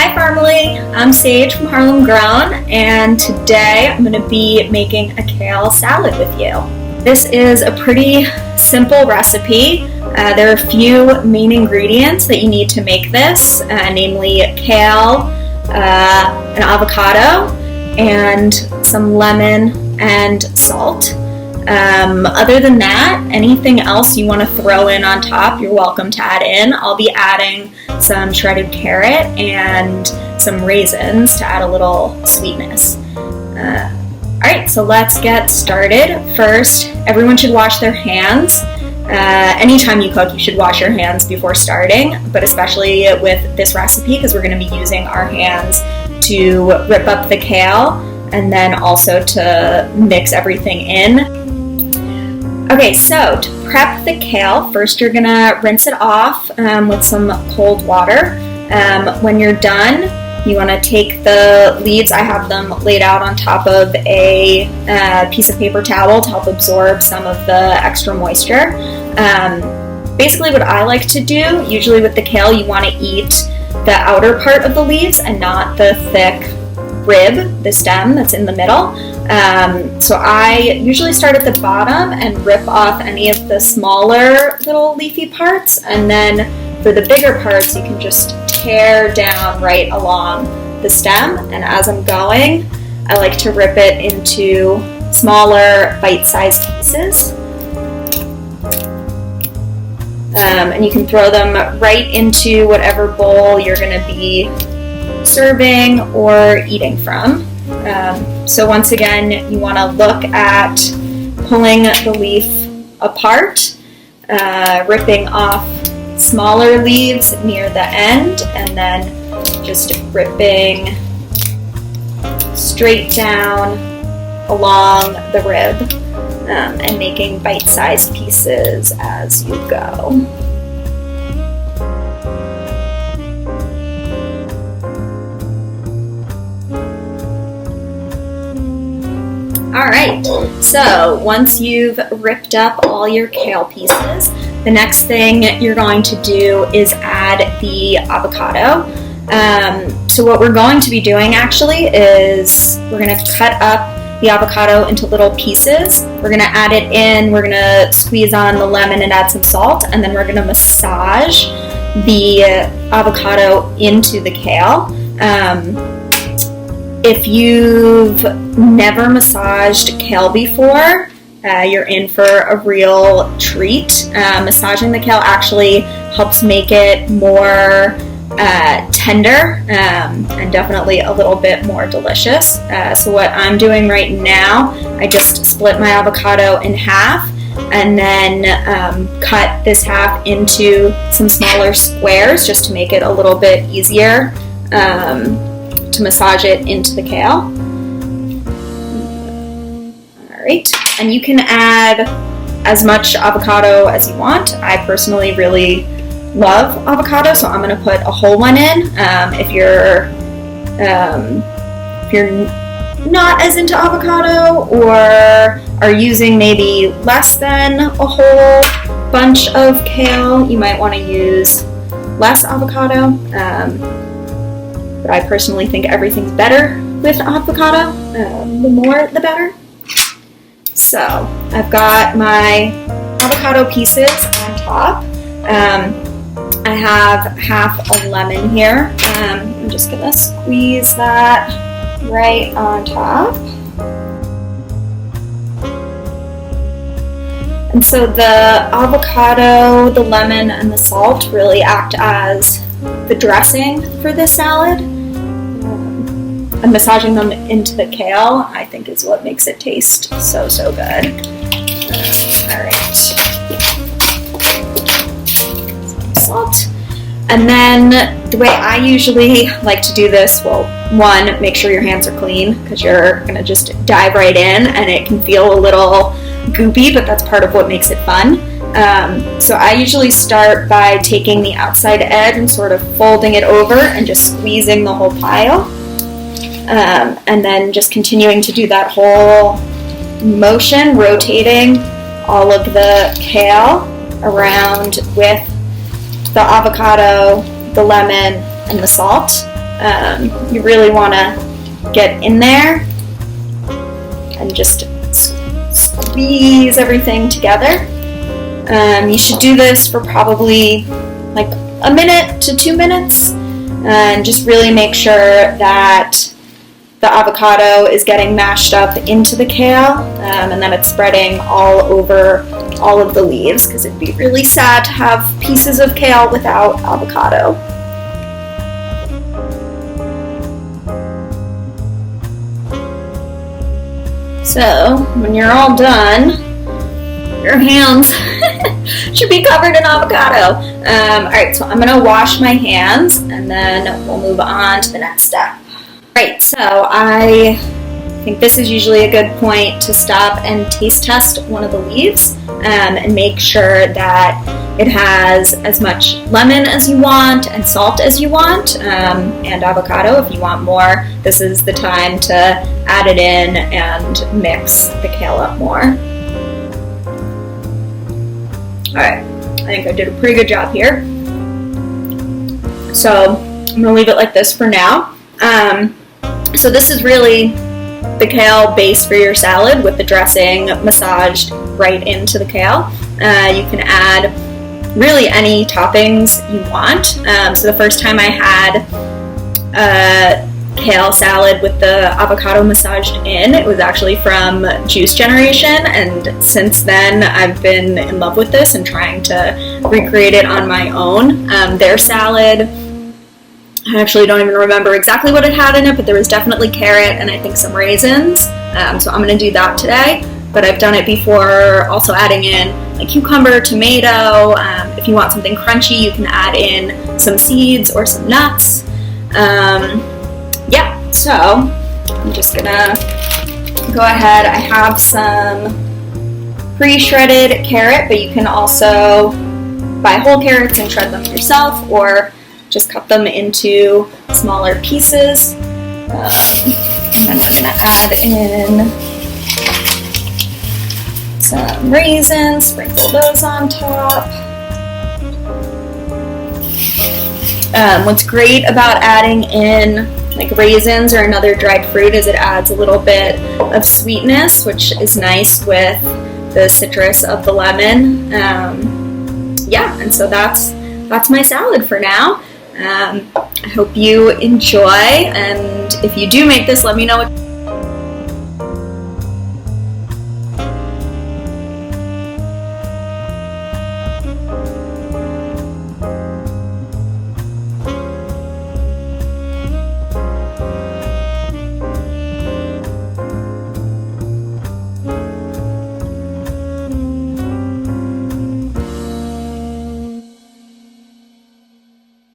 Hi family, I'm Sage from harlemgrown, and today I'm going to be making a kale salad with you. This is a pretty simple recipe. There are a few main ingredients that you need to make this, namely kale, an avocado, and some lemon and salt. Other than that, anything else you want to throw in on top, you're welcome to add in. I'll be adding some shredded carrot and some raisins to add a little sweetness. Alright, so let's get started. First, everyone should wash their hands. Anytime you cook, you should wash your hands before starting, but especially with this recipe because we're going to be using our hands to rip up the kale and then also to mix everything in. Okay, so to prep the kale, first you're gonna rinse it off with some cold water. When you're done, you wanna take the leaves. I have them laid out on top of a piece of paper towel to help absorb some of the extra moisture. Basically what I like to do, usually with the kale, you wanna eat the outer part of the leaves and not the thick rib, the stem that's in the middle. So I usually start at the bottom and rip off any of the smaller little leafy parts, and then for the bigger parts you can just tear down right along the stem, and as I'm going I like to rip it into smaller bite-sized pieces. And you can throw them right into whatever bowl you're going to be serving or eating from. So once again, you want to look at pulling the leaf apart, ripping off smaller leaves near the end, and then just ripping straight down along the rib and making bite-sized pieces as you go. Alright, so once you've ripped up all your kale pieces, the next thing you're going to do is add the avocado. So what we're going to be doing actually is we're going to cut up the avocado into little pieces. We're going to add it in, we're going to squeeze on the lemon and add some salt, and then we're going to massage the avocado into the kale. If you've never massaged kale before, you're in for a real treat. Massaging the kale actually helps make it more tender and definitely a little bit more delicious. So what I'm doing right now, I just split my avocado in half and then cut this half into some smaller squares just to make it a little bit easier to massage it into the kale. Alright, and you can add as much avocado as you want. I personally really love avocado, so I'm going to put a whole one in. If you're not as into avocado or are using maybe less than a whole bunch of kale, you might want to use less avocado. But I personally think everything's better with avocado. The more, the better. So I've got my avocado pieces on top. I have half a lemon here. I'm just gonna squeeze that right on top. And so the avocado, the lemon, and the salt really act as the dressing for this salad. And massaging them into the kale, I think, is what makes it taste so good. Alright. Some salt. And then the way I usually like to do this, well, one, make sure your hands are clean because you're going to just dive right in and it can feel a little goopy, but that's part of what makes it fun. So I usually start by taking the outside edge and sort of folding it over and just squeezing the whole pile. And then just continuing to do that whole motion, rotating all of the kale around with the avocado, the lemon, and the salt. You really want to get in there and just squeeze everything together. You should do this for probably like a minute to 2 minutes, and just really make sure that the avocado is getting mashed up into the kale, and then it's spreading all over all of the leaves, because it'd be really sad to have pieces of kale without avocado. So when you're all done, your hands should be covered in avocado. Alright, so I'm going to wash my hands and then we'll move on to the next step. Alright, so I think this is usually a good point to stop and taste test one of the leaves, and make sure that it has as much lemon as you want and salt as you want, and avocado if you want more. This is the time to add it in and mix the kale up more. Alright, I think I did a pretty good job here. So I'm going to leave it like this for now. So this is really the kale base for your salad, with the dressing massaged right into the kale. You can add really any toppings you want. So the first time I had kale salad with the avocado massaged in, it was actually from Juice Generation, and since then I've been in love with this and trying to recreate it on my own. Their salad, I actually don't even remember exactly what it had in it, but there was definitely carrot and I think some raisins. So I'm going to do that today. But I've done it before also adding in like cucumber, tomato. If you want something crunchy, you can add in some seeds or some nuts. Yeah, so I'm just going to go ahead. I have some pre-shredded carrot, but you can also buy whole carrots and shred them yourself, or just cut them into smaller pieces. And then we're going to add in some raisins, sprinkle those on top. What's great about adding in like raisins or another dried fruit is it adds a little bit of sweetness, which is nice with the citrus of the lemon. Yeah, and so that's my salad for now. I hope you enjoy, and if you do make this, let me know what